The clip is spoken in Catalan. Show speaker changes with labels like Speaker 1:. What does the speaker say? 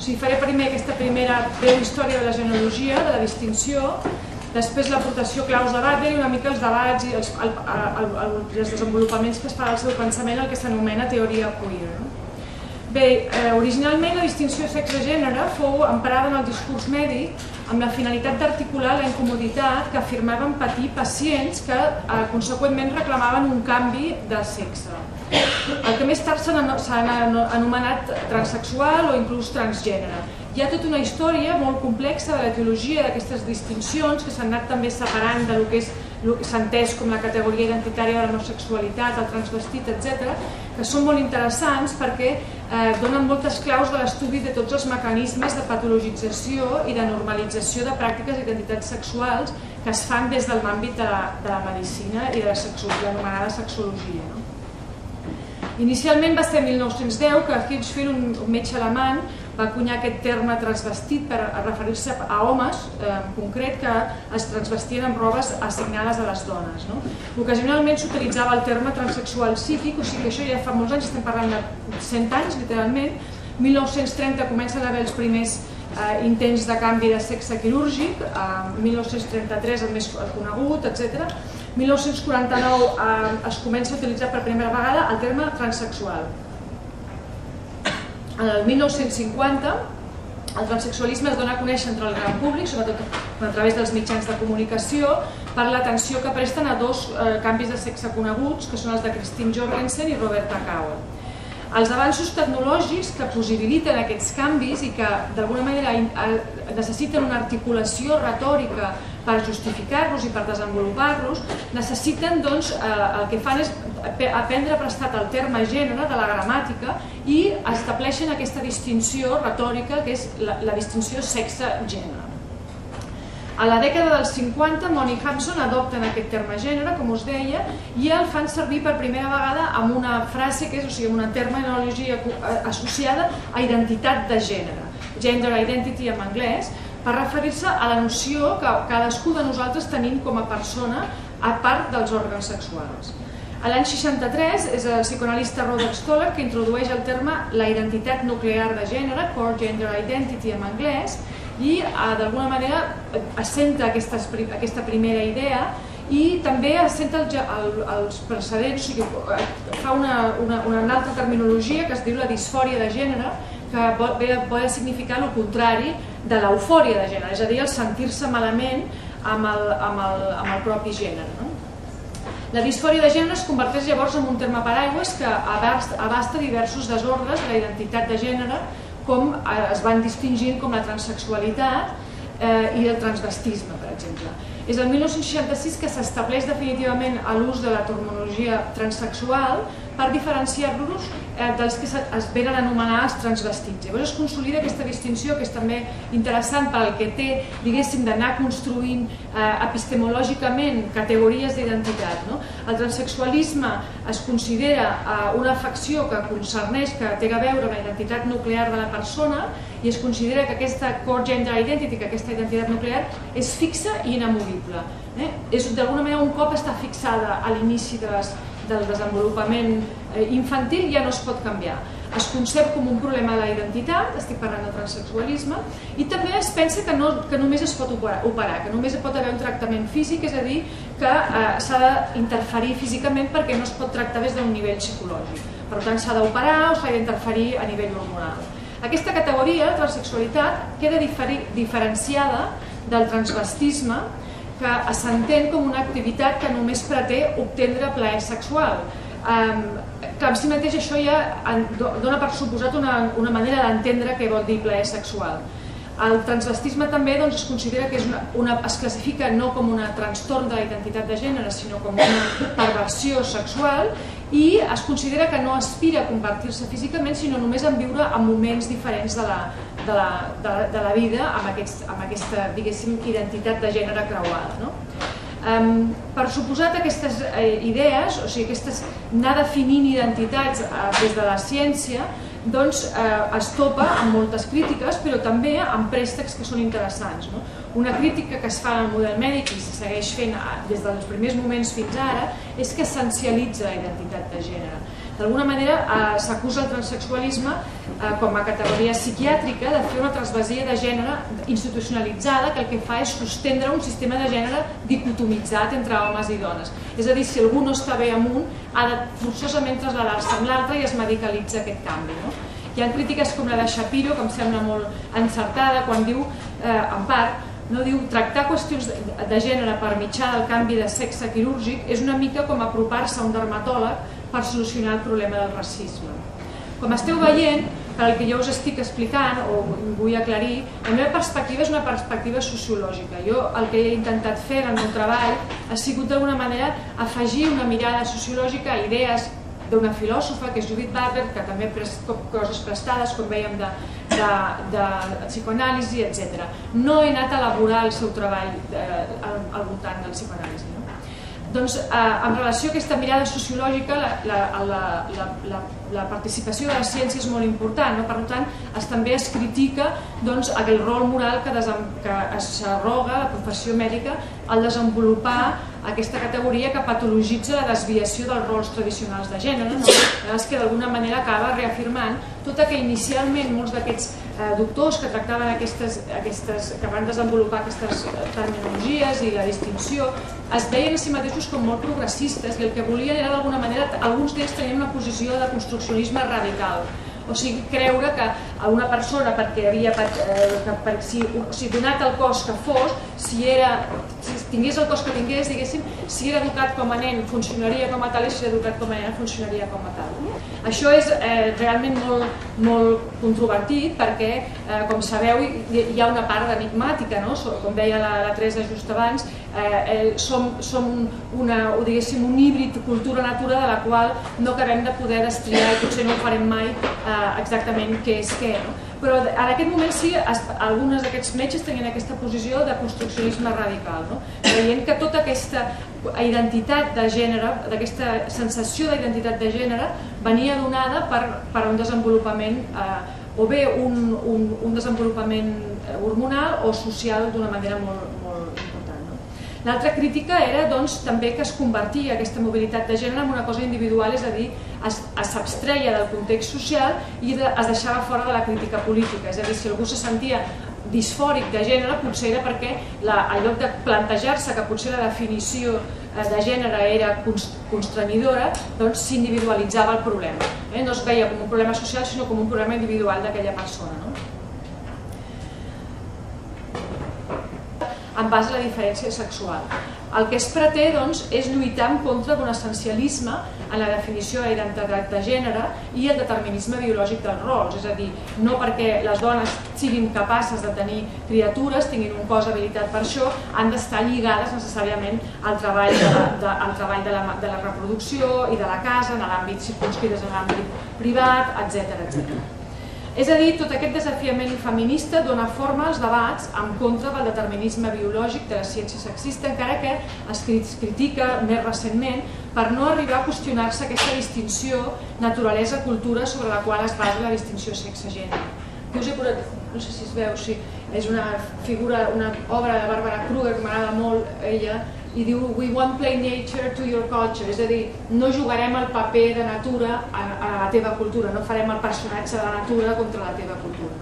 Speaker 1: sigui, faré primer aquesta primera breu història de la genealogia, de la distinció, després l'aportació claus de Butler i una mica els debats i els desenvolupaments que es fa del seu pensament, el que s'anomena teoria queer. Bé, originalment la distinció sexe-gènere fou emprada en el discurs mèdic amb la finalitat d'articular la incomoditat que afirmaven patir pacients que conseqüentment reclamaven un canvi de sexe. El que més tard s'ha anomenat transsexual o inclús transgènere. Hi ha tota una història molt complexa de l'etiologia d'aquestes distincions que s'han anat també separant del que s'ha entès com la categoria identitària de la no sexualitat, el transvestit, etc., que són molt interessants perquè donen moltes claus de l'estudi de tots els mecanismes de patologització i de normalització de pràctiques d'identitats sexuals que es fan des de l'àmbit de la medicina i de l'anomenada sexologia. Inicialment va ser el 1910 que Hirschfeld, un metge alemany, va acunyar aquest terme transvestit per referir-se a homes, en concret, que es transvestien amb robes assignades a les dones. Ocasionalment s'utilitzava el terme transsexual psíquic, o sigui que això ja fa molts anys, estem parlant de 100 anys, literalment. 1930 comencen a haver els primers intents de canvi de sexe quirúrgic, 1933 el més conegut, etc. 1949 es comença a utilitzar per primera vegada el terme transsexual. En el 1950 el transsexualisme es dona a conèixer entre el gran públic, sobretot a través dels mitjans de comunicació, per l'atenció que presten a dos canvis de sexe coneguts, que són els de Christine Jorgensen i Roberta Cowell. Els avanços tecnològics que possibiliten aquests canvis i que d'alguna manera necessiten una articulació retòrica per justificar-los i per desenvolupar-los, necessiten, doncs, el que fan és aprendre prestat el terme gènere de la gramàtica i estableixen aquesta distinció retòrica que és la distinció sexe-gènere. A la dècada dels 50, Moni Hampson adopten aquest terme gènere, com us deia, i el fan servir per primera vegada amb una frase que és, o sigui, una terminologia associada a identitat de gènere, gender identity en anglès, per referir-se a la noció que cadascú de nosaltres tenim com a persona a part dels òrgans sexuals. A l'any 63 és el psicoanalista Robert Stoller que introdueix el terme la identitat nuclear de gènere, core gender identity en anglès, i d'alguna manera assenta aquesta primera idea i també assenta els precedents, o sigui, fa una altra terminologia que es diu la disfòria de gènere, que ve a significar el contrari de l'eufòria de gènere, és a dir, el sentir-se malament amb el propi gènere. La disfòria de gènere es converteix llavors en un terme paraigües que abasta diversos desordres de la identitat de gènere, com es van distingint com la transsexualitat i el transvestisme, per exemple. És el 1966 que s'estableix definitivament l'ús de la terminologia transsexual per diferenciar-los dels que es venen a anomenar els transvestits. Llavors es consolida aquesta distinció, que és també interessant per al que té, diguéssim, d'anar construint epistemològicament categories d'identitat. El transsexualisme es considera una afecció que concerneix, que té a veure amb la identitat nuclear de la persona, i es considera que aquesta core gender identity, que aquesta identitat nuclear, és fixa i inamovible. D'alguna manera, un cop està fixada a l'inici del desenvolupament infantil, ja no es pot canviar. Es concep com un problema de la identitat, estic parlant del transsexualisme, i també es pensa que només es pot operar, que només pot haver un tractament físic, és a dir, que s'ha d'interferir físicament perquè no es pot tractar des d'un nivell psicològic. Per tant, s'ha d'operar o s'ha d'interferir a nivell hormonal. Aquesta categoria, la transsexualitat, queda diferenciada del transvestisme, que s'entén com una activitat que només pretén obtindre plaer sexual. En si mateix això ja dona per suposat una manera d'entendre què vol dir plaer sexual. El transvestisme també es considera que es classifica no com un trastorn de la identitat de gènere, sinó com una perversió sexual, i es considera que no aspira a convertir-se físicament, sinó només en viure en moments diferents de la vida amb aquesta, diguéssim, identitat de gènere creuada. Per suposat, aquestes idees, o sigui, anar definint identitats des de la ciència, doncs es topa amb moltes crítiques, però també amb préstecs que són interessants. Una crítica que es fa al model mèdic i se segueix fent des dels primers moments fins ara és que essencialitza la identitat de gènere. D'alguna manera s'acusa el transsexualisme com a categoria psiquiàtrica de fer una transvasia de gènere institucionalitzada que el que fa és sostendre un sistema de gènere dicotomitzat entre homes i dones. És a dir, si algú no està bé amb un, ha de forçosament traslladar-se amb l'altre i es medicalitza aquest canvi. Hi ha crítiques com la de Shapiro, que em sembla molt encertada, quan diu, en part, tractar qüestions de gènere per mitjà del canvi de sexe quirúrgic és una mica com apropar-se a un dermatòleg per solucionar el problema del racisme. Com esteu veient, per el que jo us estic explicant, o vull aclarir, la meva perspectiva és una perspectiva sociològica. Jo el que he intentat fer en el meu treball ha sigut d'alguna manera afegir una mirada sociològica a idees d'una filòsofa, que és Judith Butler, que també ha pres coses prestades, com veiem, de psicoanàlisi, etc. No he anat a elaborar el seu treball al voltant del psicoanàlisi. Doncs, en relació a aquesta mirada sociològica, la participació de la ciència és molt important. Per tant, també es critica aquell rol moral que s'arroga la professió mèdica al desenvolupar aquesta categoria que patologitza la desviació dels rols tradicionals de gènere, que d'alguna manera acaba reafirmant tot que inicialment molts d'aquests doctors que tractaven que van desenvolupar aquestes terminologies i la distinció es veien a si mateixos com molt progressistes i el que volien era d'alguna manera, alguns d'ells tenien una posició de construccionisme radical, o sigui, creure que una persona, perquè havia, si donat el cos que fos, si tingués el cos que tingués, diguéssim, si era educat com a nen funcionaria com a tal i si era educat com a nena funcionaria com a tal. Això és realment molt controvertit perquè, com sabeu, hi ha una part enigmàtica, com deia la Teresa just abans, som un híbrid cultura-natura de la qual no acabem de poder destriar i potser no ho farem mai exactament què és què. Però en aquest moment sí, alguns d'aquests metges tenien aquesta posició de construccionisme radical, veient que tota aquesta identitat de gènere, d'aquesta sensació d'identitat de gènere, venia donada per un desenvolupament, o bé un desenvolupament hormonal o social d'una manera molt important. L'altra crítica era també que es convertia aquesta mobilitat de gènere en una cosa individual, és a dir, s'abstreia del context social i es deixava fora de la crítica política. És a dir, si algú se sentia disfòric de gènere, potser era perquè en lloc de plantejar-se que potser la definició de gènere era constranyidora, doncs s'individualitzava el problema. No es veia com un problema social, sinó com un problema individual d'aquella persona. En base a la diferència sexual. El que es preté és lluitar en contra d'un essencialisme en la definició de la identitat de gènere i el determinisme biològic dels rols, és a dir, no perquè les dones siguin capaces de tenir criatures, tinguin un cos habilitat per això, han d'estar lligades necessàriament al treball de la reproducció i de la casa, en l'àmbit circumscrites en l'àmbit privat, etc. És a dir, tot aquest desafiament feminista dona forma als debats en contra del determinisme biològic de la ciència sexista, encara que es critica més recentment per no arribar a qüestionar-se aquesta distinció naturalesa-cultura sobre la qual es basa la distinció sexe-gènere. No sé si es veu, és una obra de Barbara Kruger que m'agrada molt, ella, i diu "We won't play nature to your culture", és a dir, no jugarem el paper de natura a la teva cultura, no farem el personatge de la natura contra la teva cultura.